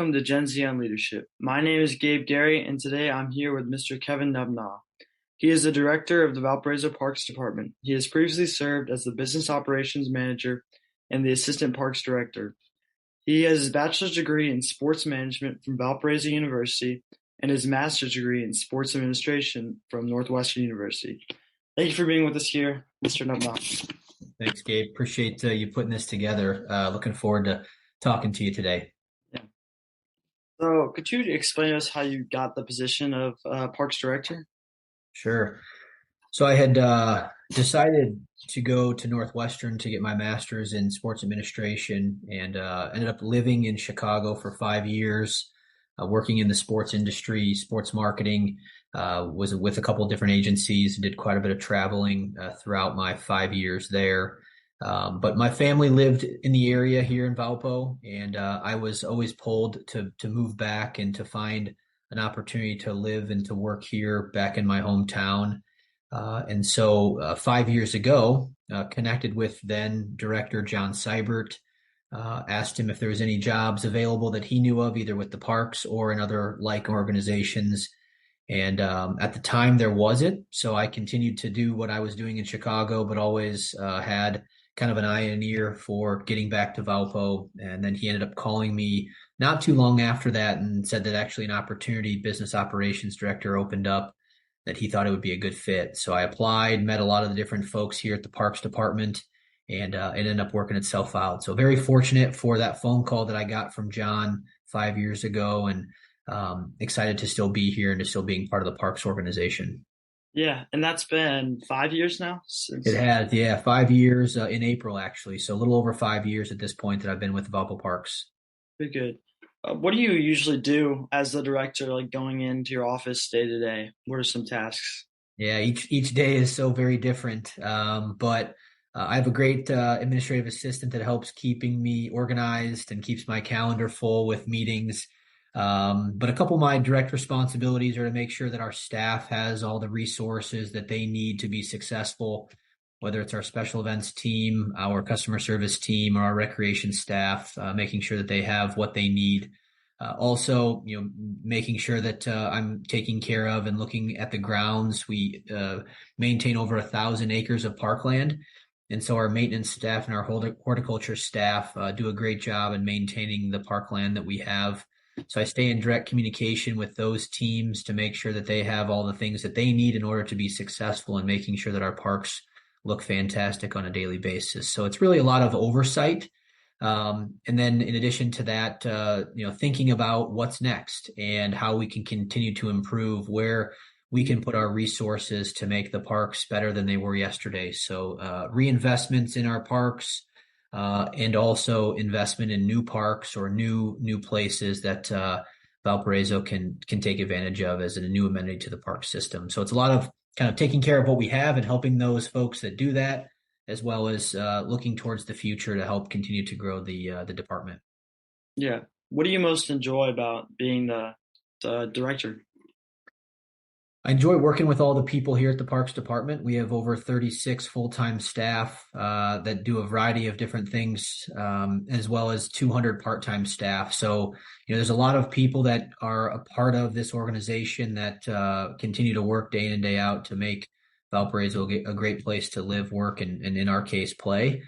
welcome to Gen Z on Leadership. My name is Gabe, and today I'm here with Mr. Kevin Nuppnau. He is the director of the Valparaiso Parks Department. He has previously served as the business operations manager and the assistant parks director. He has his bachelor's degree in sports management from Valparaiso University and his master's degree in sports administration from Northwestern University. Thank you for being with us here, Mr. Nuppnau. Thanks, Gabe. Appreciate you putting this together. Looking forward to talking to you today. Yeah. So could you explain to us how you got the position of parks director? Sure. So I had decided to go to Northwestern to get my master's in sports administration and ended up living in Chicago for 5 years, working in the sports industry, sports marketing, was with a couple of different agencies, did quite a bit of traveling throughout my 5 years there. But my family lived in the area here in Valpo, and I was always pulled to move back and to find an opportunity to live and to work here back in my hometown. And so 5 years ago, connected with then director John Seibert, asked him if there was any jobs available that he knew of, either with the parks or in other like organizations. And at the time there wasn't. So I continued to do what I was doing in Chicago, but always had kind of an eye and an ear for getting back to Valpo. And then he ended up calling me not too long after that and said that actually an opportunity, business operations director, opened up, that he thought it would be a good fit. So I applied, met a lot of the different folks here at the Parks Department, and it ended up working itself out. So very fortunate for that phone call that I got from John 5 years ago, and excited to still be here and to still being part of the Parks organization. Yeah, and that's been 5 years now? It has, yeah, 5 years in April, actually. So a little over 5 years at this point that I've been with Valpo Parks. Pretty good. What do you usually do as the director, like going into your office day to day? What are some tasks? Yeah, each day is so very different. But I have a great administrative assistant that helps keeping me organized and keeps my calendar full with meetings. But a couple of my direct responsibilities are to make sure that our staff has all the resources that they need to be successful, whether it's our special events team, our customer service team, or our recreation staff, making sure that they have what they need. Also, making sure that I'm taking care of and looking at the grounds. We maintain over 1,000 acres of parkland. And so our maintenance staff and our horticulture staff do a great job in maintaining the parkland that we have. So I stay in direct communication with those teams to make sure that they have all the things that they need in order to be successful in making sure that our parks look fantastic on a daily basis. So it's really a lot of oversight. And then in addition to that, thinking about what's next and how we can continue to improve, where we can put our resources to make the parks better than they were yesterday. So reinvestments in our parks, and also investment in new parks or new places that Valparaiso can take advantage of as a new amenity to the park system. So it's a lot of kind of taking care of what we have and helping those folks that do that, as well as looking towards the future to help continue to grow the department. Yeah. What do you most enjoy about being the director? I enjoy working with all the people here at the Parks Department. We have over 36 full-time staff that do a variety of different things, as well as 200 part-time staff. So, there's a lot of people that are a part of this organization that continue to work day in and day out to make Valparaiso a great place to live, work, and in our case, play.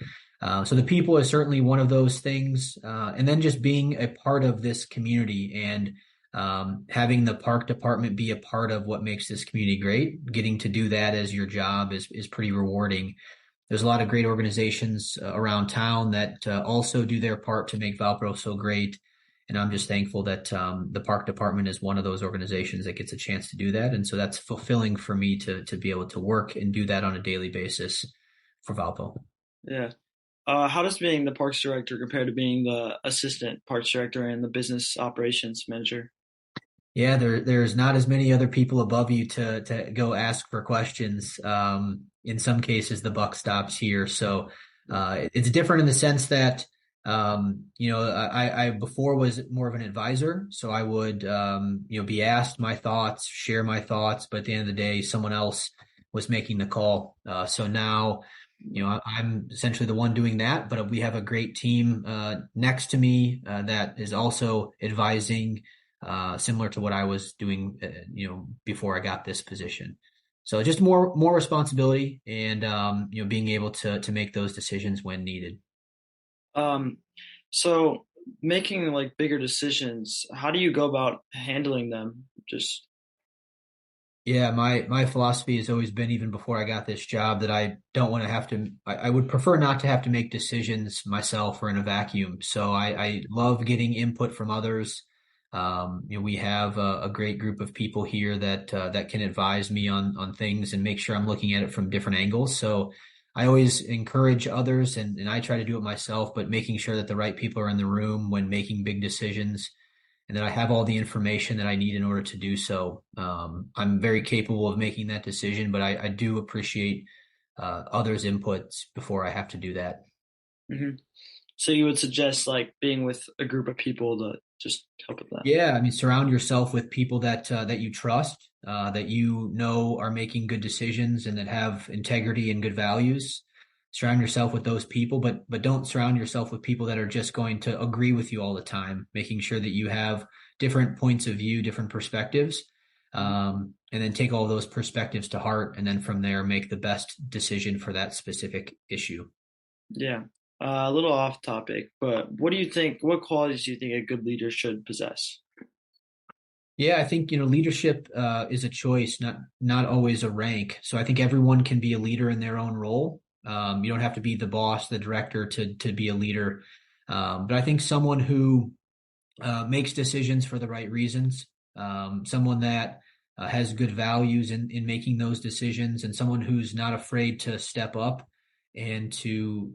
So the people is certainly one of those things. And then just being a part of this community and having the park department be a part of what makes this community great, getting to do that as your job is pretty rewarding. There's a lot of great organizations around town that also do their part to make Valparaiso so great. And I'm just thankful that the park department is one of those organizations that gets a chance to do that. And so that's fulfilling for me to be able to work and do that on a daily basis for Valpo. Yeah. How does being the parks director compare to being the assistant parks director and the business operations manager? Yeah, there's not as many other people above you to go ask for questions. In some cases, the buck stops here. So it's different in the sense that, I before was more of an advisor. So I would, be asked my thoughts, share my thoughts, but at the end of the day, someone else was making the call. So now I'm essentially the one doing that, but we have a great team next to me that is also advising, similar to what I was doing, before I got this position. So just more responsibility and being able to make those decisions when needed. Um, so making like bigger decisions, how do you go about handling them? Just Yeah, my philosophy has always been, even before I got this job, that I don't want to have to. I would prefer not to have to make decisions myself or in a vacuum. So I love getting input from others. We have a great group of people here that can advise me on things and make sure I'm looking at it from different angles. So I always encourage others, and I try to do it myself, but making sure that the right people are in the room when making big decisions and that I have all the information that I need in order to do so. I'm very capable of making that decision, but I do appreciate others' inputs before I have to do that. Mhm. So you would suggest like being with a group of people to just help with that. Yeah, I mean, surround yourself with people that you trust, that you know are making good decisions and that have integrity and good values. Surround yourself with those people, but don't surround yourself with people that are just going to agree with you all the time. Making sure that you have different points of view, different perspectives, and then take all those perspectives to heart, and then from there make the best decision for that specific issue. Yeah. A little off topic, but what do you think? What qualities do you think a good leader should possess? Yeah, I think leadership is a choice, not always a rank. So I think everyone can be a leader in their own role. You don't have to be the boss, the director to be a leader. But I think someone who makes decisions for the right reasons, someone that has good values in making those decisions, and someone who's not afraid to step up and to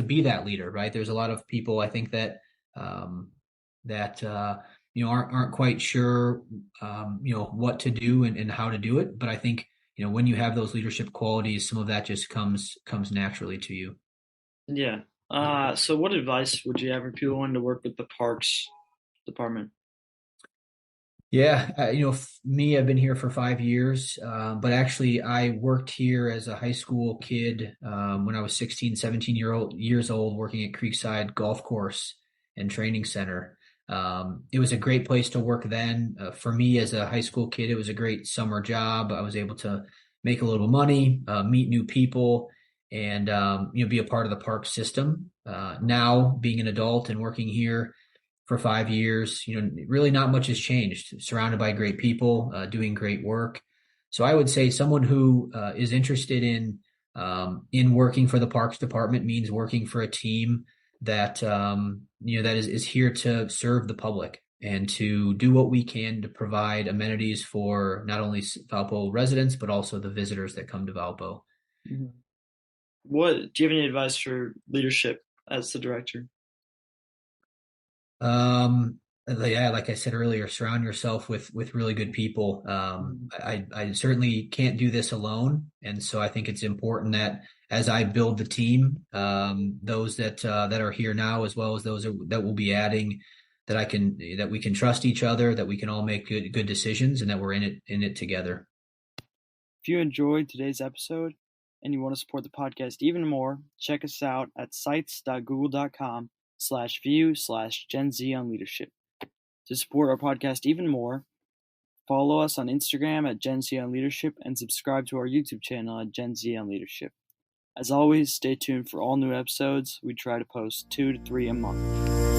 be that leader. Right? There's a lot of people I think um, that aren't quite sure what to do and how to do it. But I think when you have those leadership qualities, some of that just comes naturally to you. Yeah. So what advice would you have for people wanting to work with the parks department? Yeah, me, I've been here for 5 years, but actually I worked here as a high school kid when I was 16, 17 years old, working at Creekside Golf Course and Training Center. It was a great place to work then. For me as a high school kid, it was a great summer job. I was able to make a little money, meet new people, and be a part of the park system. Now, being an adult and working here for 5 years. Really not much has changed. Surrounded by great people, doing great work. So I would say someone who is interested in working for the Parks Department means working for a team that is here to serve the public and to do what we can to provide amenities for not only Valpo residents but also the visitors that come to Valpo. Mhm. What do you have any advice for leadership as the director? Um, yeah, like I said earlier, surround yourself with really good people. Mhm. I certainly can't do this alone, and so I think it's important that as I build the team, those that are here now, as well as that will be adding, that we can trust each other, that we can all make good decisions, and that we're in it together. If you enjoyed today's episode and you want to support the podcast even more, check us out at sites.google.com/view/Gen Z on leadership. To support our podcast even more, follow us on Instagram at Gen Z on leadership and subscribe to our YouTube channel at Gen Z on leadership. As always, stay tuned for all new episodes. We try to post 2 to 3 a month.